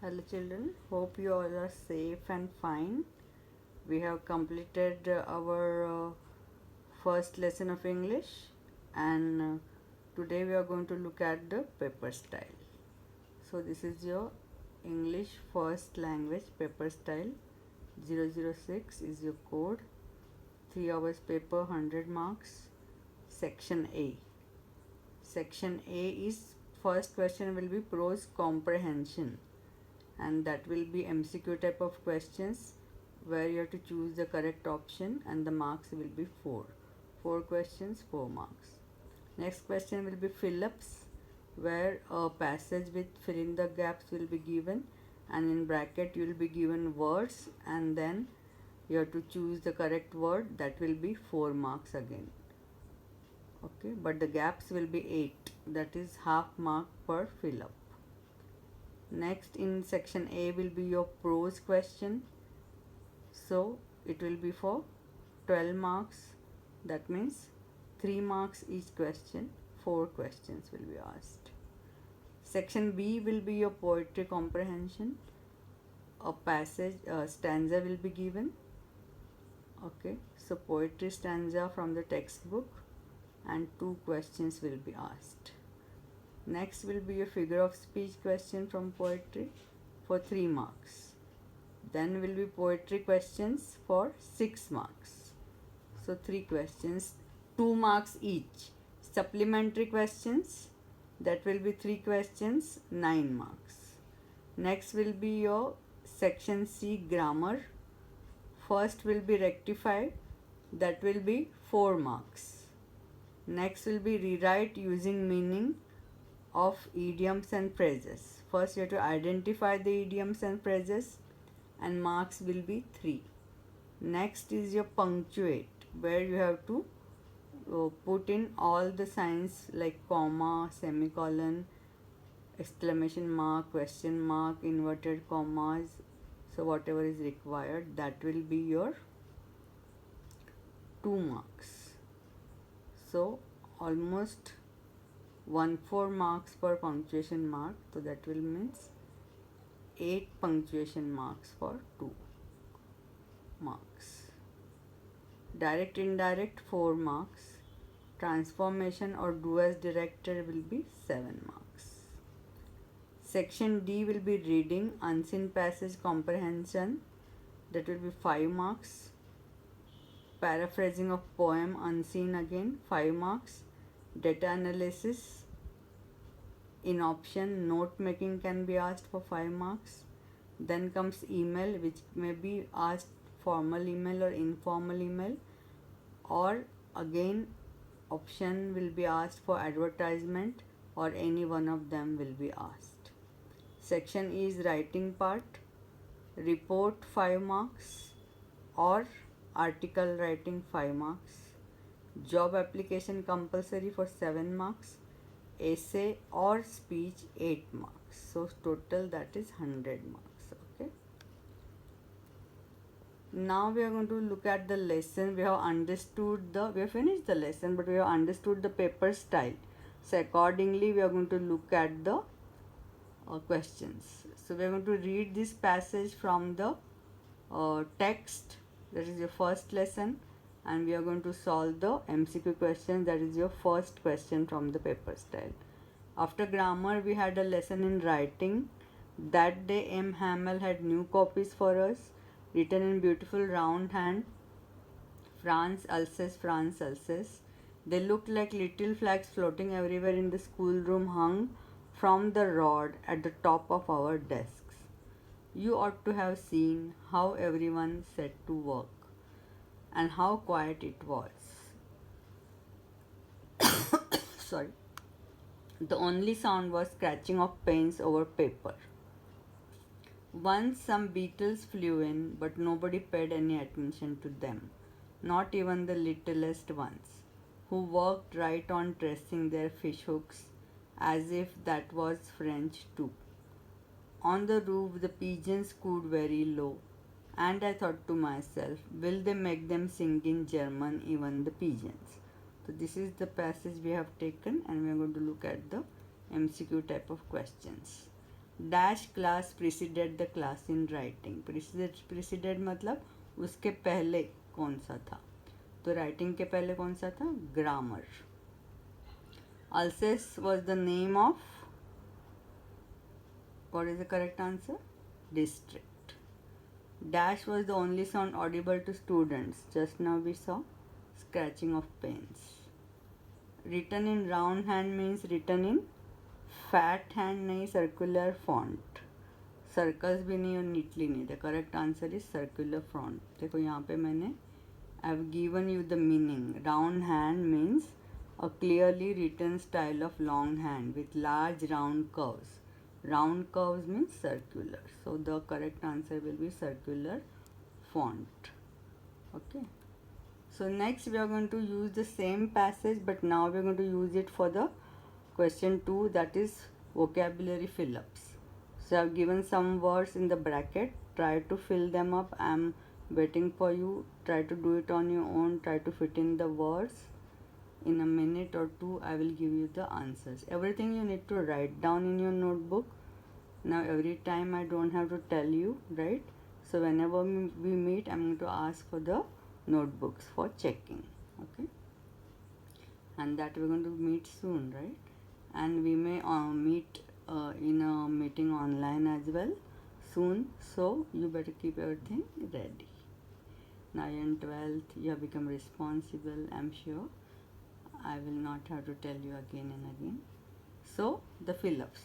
Hello children, hope you all are safe and fine. We have completed our first lesson of English, and today we are going to look at the paper style. So this is your English first language paper style. 006 is your code. 3 hours paper, 100 marks. Section A. Section A is first question will be prose comprehension, and that will be MCQ type of questions where you have to choose the correct option, and the marks will be 4 questions, 4 marks. Next question will be fill-ups, where a passage with fill in the gaps will be given, and in bracket you will be given words, and then you have to choose the correct word. That will be 4 marks again. Okay, but the gaps will be 8, that is half mark per fill-up. Next, in section A will be your prose question. So it will be for 12 marks. That means 3 marks each question. 4 questions will be asked. Section B will be your poetry comprehension. A passage, stanza will be given. Okay, so poetry stanza from the textbook, and 2 questions will be asked. Next will be a figure of speech question from poetry for 3 marks. Then will be poetry questions for 6 marks. So 3 questions, 2 marks each. Supplementary questions, that will be 3 questions, 9 marks. Next will be your section C, grammar. First will be rectified, that will be 4 marks. Next will be rewrite using meaning of idioms and phrases. First you have to identify the idioms and phrases, and marks will be 3. Next is your punctuate, where you have to put in all the signs like comma, semicolon, exclamation mark, question mark, inverted commas. So whatever is required, that will be your 2 marks. So almost 1/4 marks per punctuation mark, so that will means 8 punctuation marks for 2 marks. Direct indirect 4 marks. Transformation or do as directed will be 7 marks. Section D will be reading unseen passage comprehension, that will be 5 marks. Paraphrasing of poem unseen, again 5 marks. Data analysis in option note making can be asked for 5 marks. Then comes email, which may be asked formal email or informal email, or again option will be asked for advertisement, or any one of them will be asked. Section E is writing part. Report 5 marks or article writing 5 marks. Job application compulsory for 7 marks. Essay or speech 8 marks. So total that is 100 marks. Okay. Now we are going to look at the lesson. We have finished the lesson, but we have understood the paper style. So accordingly we are going to look at the questions. So we are going to read this passage from the text. That is your first lesson, and we are going to solve the MCQ question. That is your first question from the paper style. After grammar, we had a lesson in writing. That day M. Hamel had new copies for us, written in beautiful round hand. France Alsace, France Alsace. They looked like little flags floating everywhere in the schoolroom, hung from the rod at the top of our desks. You ought to have seen how everyone set to work, and how quiet it was. Sorry. The only sound was scratching of pens over paper. Once some beetles flew in, but nobody paid any attention to them, not even the littlest ones, who worked right on dressing their fish hooks as if that was French too. On the roof the pigeons cooed very low, and I thought to myself, will they make them sing in German, even the pigeons? So this is the passage we have taken, and we are going to look at the MCQ type of questions. Dash class preceded the class in writing. Preceded मतलब उसके पहले कौन सा था. तो writing के पहले कौन सा था, grammar. अल्सेस was the name of, what is the correct answer, district. Dash was the only sound audible to students. Just now we saw scratching of pens. Written in round hand means written in fat hand नहीं, circular font. Circles भी नहीं और neatly नहीं. The correct answer is circular front. देखो यहाँ पे मैंने I have given you the meaning. Round hand means a clearly written style of long hand with large round curves. Round curves means circular. So the correct answer will be circular font. Okay. So next we are going to use the same passage, but now we are going to use it for the question 2, that is vocabulary fill-ups. So I have given some words in the bracket. Try to fill them up. I am waiting for you. Try to do it on your own. Try to fit in the words. In a minute or two, I will give you the answers. Everything you need to write down in your notebook. Now every time I don't have to tell you, right? So whenever we meet, I'm going to ask for the notebooks for checking. Okay. And that we're going to meet soon, right? And we may meet in a meeting online as well soon. So you better keep everything ready. Now you're in 12th, you have become responsible, I'm sure. I will not have to tell you again and again. So the fill-ups.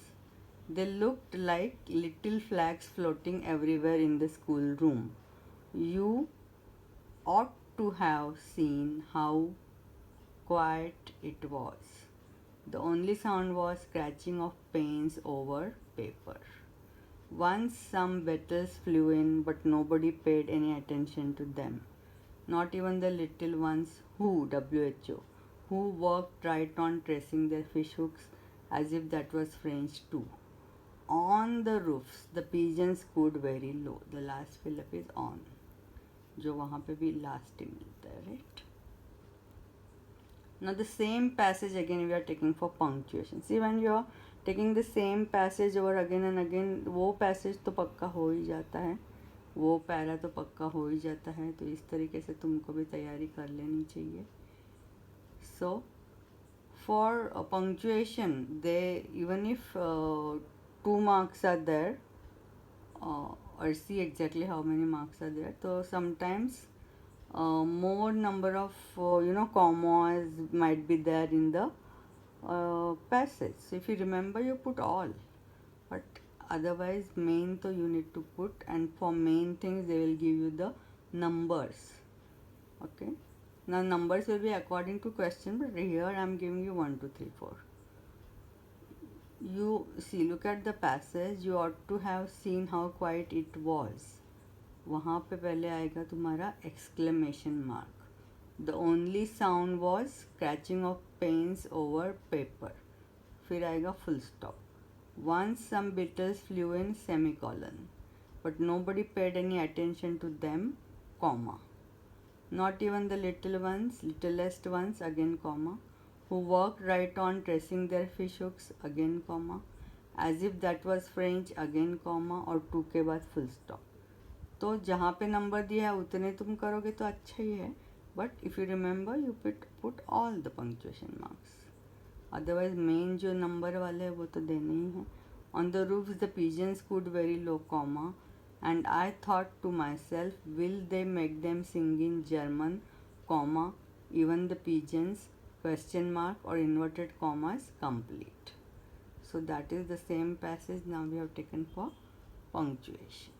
They looked like little flags floating everywhere in the schoolroom. You ought to have seen how quiet it was. The only sound was scratching of pens over paper. Once some beetles flew in, but nobody paid any attention to them. Not even the little ones who, WHO, who worked right on tracing their fish hooks as if that was French too. On the roofs, the pigeons cooed very low. The last fill-up is on, जो वहाँ पे भी last ही मिलता है, right? Now the same passage again we are taking for punctuation. See, when you are taking the same passage over again and again, वो passage तो पक्का हो ही जाता है, वो पैरा तो पक्का हो ही जाता है. तो इस तरीके से तुमको भी तैयारी कर लेनी चाहिए. So for punctuation, they, even if 2 marks are there, or see exactly how many marks are there. So sometimes more number of commas might be there in the passage. So if you remember, you put all, but otherwise main तो you need to put, and for main things they will give you the numbers. Okay. Now numbers will be according to question, but here I am giving you 1, 2, 3, 4. You see, look at the passage. You ought to have seen how quiet it was. वहाँ पे पहले आएगा तुम्हारा exclamation mark. The only sound was scratching of pens over paper. फिर आएगा full stop. Once some beetles flew in, semicolon, but nobody paid any attention to them, comma. Not even the little ones, littlest ones, again comma, who worked right on tracing their fish hooks, again comma, as if that was French, again comma, और 2 के बाद full stop. तो जहाँ पे number दिया है उतने तुम करोगे तो अच्छा ही है, but if you remember, you put all the punctuation marks. Otherwise main जो नंबर वाले है वो तो देने ही है. On the roofs the pigeons cooed very low, comma, and I thought to myself, will they make them sing in German, comma, even the pigeons, question mark, or inverted commas, complete. So that is the same passage now we have taken for punctuation.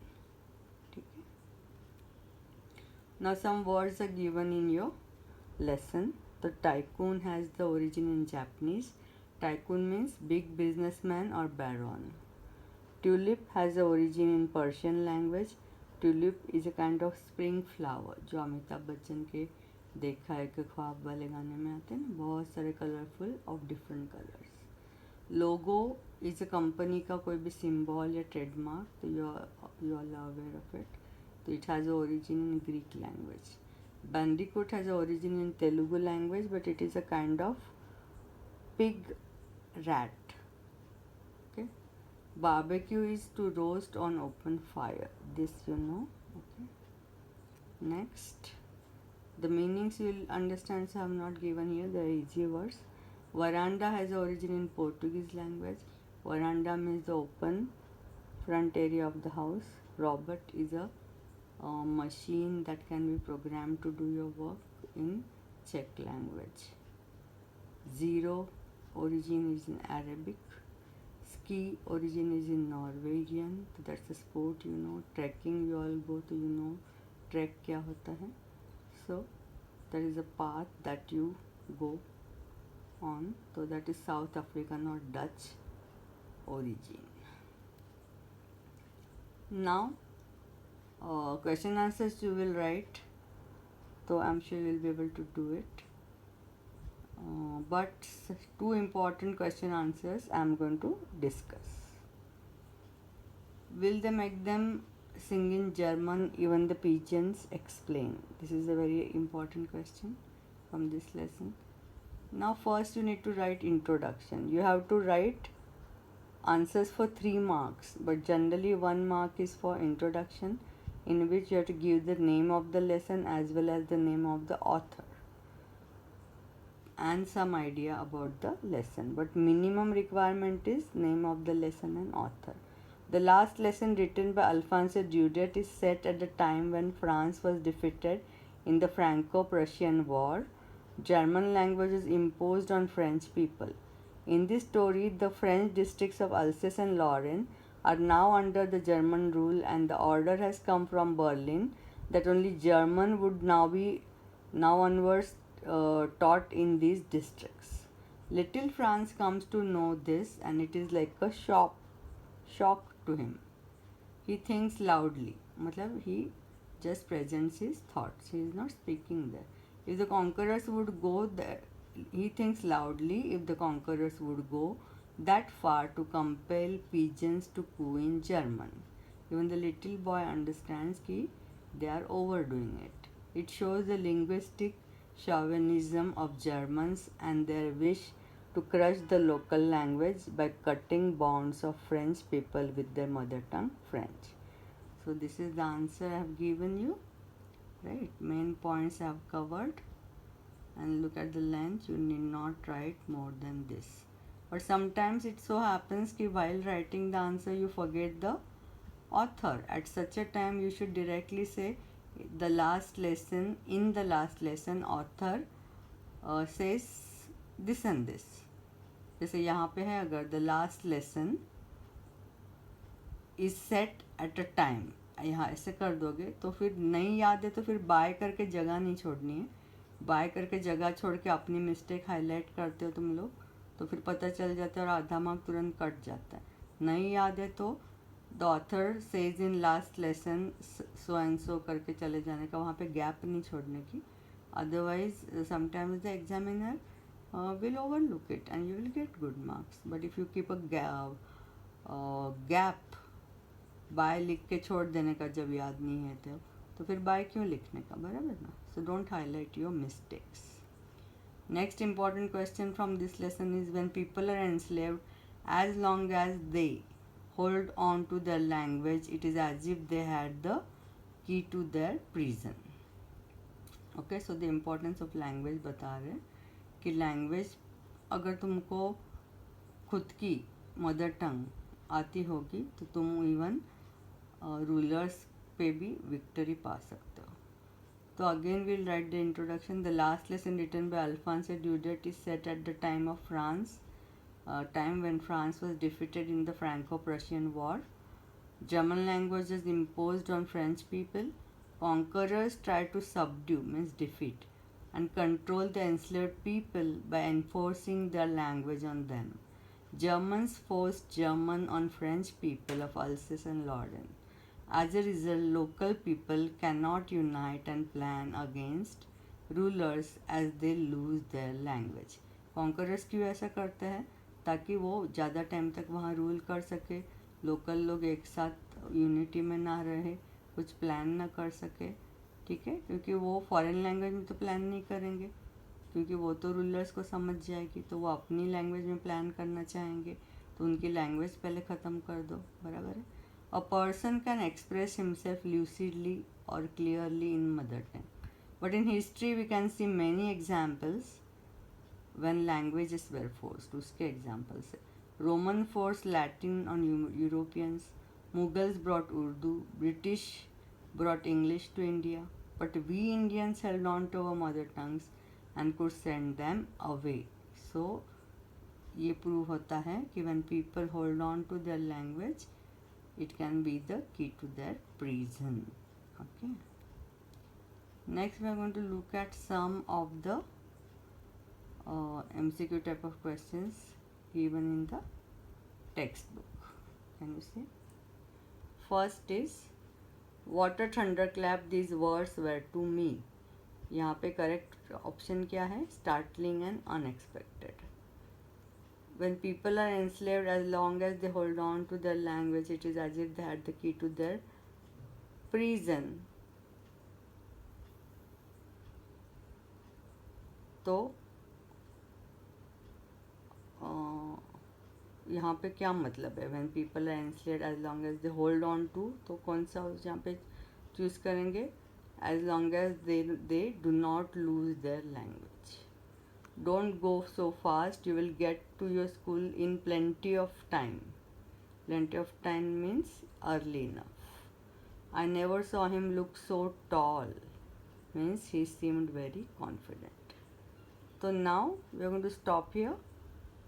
Okay. Now some words are given in your lesson. The tycoon has the origin in Japanese. Tycoon means big businessman or baron. Tulip has the origin in Persian language. Tulip is a kind of spring flower जो अमिताभ बच्चन के देखा है कि ख्वाब वाले गाने में आते हैं ना, बहुत सारे colourful of different colours. Logo is a company का कोई भी सिंबल या ट्रेडमार्क, तो you are aware of it. तो it has origin in Greek language. Bandicoot has origin in Telugu language, but it is a kind of pig rat. Okay. Barbecue is to roast on open fire. This you know. Okay. Next, the meanings you will understand, so I have not given here. They are easy words. Veranda has origin in Portuguese language. Veranda means the open front area of the house. Robot is a machine that can be programmed to do your work in Czech language. Zero origin is in Arabic. Ski origin is in Norwegian. So that's a sport you know. Trekking you all go to you know. Trek क्या होता है? So there is a path that you go on. So that is South African or Dutch origin. Now question answers you will write. So I'm sure you will be able to do it. But two important question answers I am going to discuss. Will they make them sing in German? Even the pigeons explain. This is a very important question from this lesson. Now first you need to write introduction. You have to write answers for 3 marks, but generally 1 mark is for introduction, in which you have to give the name of the lesson as well as the name of the author and some idea about the lesson, but minimum requirement is name of the lesson and author. The last lesson, written by Alphonse Daudet, is set at the time when France was defeated in the Franco-Prussian War. German language is imposed on French people. In this story, the French districts of Alsace and Lorraine are now under the German rule, and the order has come from Berlin that only German would now onwards taught in these districts. Little Franz comes to know this, and it is like a shock to him. He thinks loudly. Matlab he just presents his thoughts. He is not speaking there. If the conquerors would go there, he thinks loudly. If the conquerors would go that far to compel pigeons to coo in German, even the little boy understands that they are overdoing it. It shows the linguistic chauvinism of Germans and their wish to crush the local language by cutting bonds of French people with their mother tongue French. So this is the answer I have given you, right? Main points I have covered, and look at the length. You need not write more than this. But sometimes it so happens that while writing the answer you forget the author. At such a time you should directly say in the last lesson author says this and this. जैसे यहाँ पे है, अगर the last lesson is set at a time, यहाँ ऐसे कर दोगे तो फिर नहीं याद है तो फिर बाय करके जगह नहीं छोड़नी है. बाय करके जगह छोड़ के अपनी मिस्टेक हाईलाइट करते हो तुम लोग, तो फिर पता चल जाता है और आधा मार्क तुरंत कट जाता है. नहीं याद है तो the author says in last lesson so and so करके चले जाने का, वहाँ पे गैप नहीं छोड़ने की. Otherwise sometimes the examiner will overlook it and you will get good marks. But if you keep a gap by लिख के छोड़ देने का जब याद नहीं है तो फिर बाय क्यों लिखने का, बराबर ना. So don't highlight your mistakes. Next important question from this lesson is, when people are enslaved, as long as they hold on to their language, it is as if they had the key to their prison. Okay, so the importance of language बता रहे कि language अगर तुमको खुद की mother tongue आती होगी तो तुम इवन रूलर्स पे भी विक्ट्री पा सकते हो. तो again will write the introduction. The last lesson written by Alphonse Daudet is set at the time of France, time when France was defeated in the Franco-Prussian War. German language is imposed on French people. Conquerors tried to subdue, means defeat, and control the enslaved people by enforcing their language on them. Germans forced German on French people of Alsace and Lorraine. As a result, local people cannot unite and plan against rulers as they lose their language. Conquerors क्यों ऐसा करते हैं? ताकि वो ज़्यादा time तक वहाँ rule कर सके, लोकल लोग एक साथ यूनिटी में ना रहे, कुछ प्लान ना कर सके. ठीक है, क्योंकि वो फॉरेन लैंग्वेज में तो प्लान नहीं करेंगे, क्योंकि वो तो रूलर्स को समझ जाएगी, तो वो अपनी लैंग्वेज में प्लान करना चाहेंगे, तो तो उनकी लैंग्वेज पहले ख़त्म कर दो, बराबर है. A person can express himself lucidly और clearly in mother tongue, but in history we can see many examples when languages were forced. उसके एग्जाम्पल्स है. Roman force Latin on Europeans, Mughals brought Urdu, British brought English to India, but we Indians held on to our mother tongues and could send them away. So ये prove होता है कि when people hold on to their language, it can be the key to their prison. Okay. Next we are going to look at some of the MCQ type of questions given in the textbook. Can you see? First is what a thunderclap these words were to me. यहाँ पे correct option क्या है? Startling and unexpected. When people are enslaved, as long as they hold on to their language, it is as if they had the key to their prison. तो यहाँ पे क्या मतलब है? when people are enslaved as long as they hold on to, तो कौन सा यहाँ पे चूज़ करेंगे? as long as they do not lose their language. Don't go so fast, you will get to your school in plenty of time. Plenty of time means early enough. I never saw him look so tall, means he seemed very confident. So now we are going to stop here.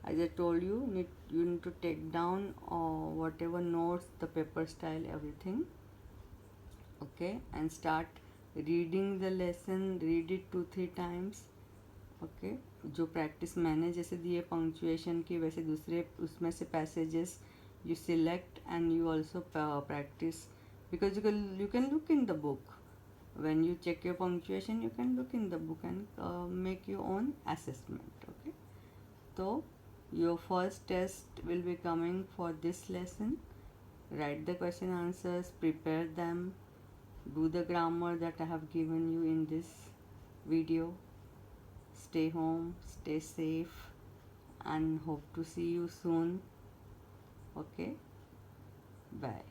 As I told you, you need to take down whatever notes, the paper style, everything. Okay, and start reading the lesson. Read it 2-3 times. Okay जो practice मैंने जैसे दिए punctuation की, वैसे दूसरे उसमें से passages you select and you also practice, because you can look in the book. When you check your punctuation, you can look in the book and make your own assessment. Okay, so your first test will be coming for this lesson. Write the question answers, prepare them, do the grammar that I have given you in this video. Stay home, stay safe, and hope to see you soon. Okay, bye.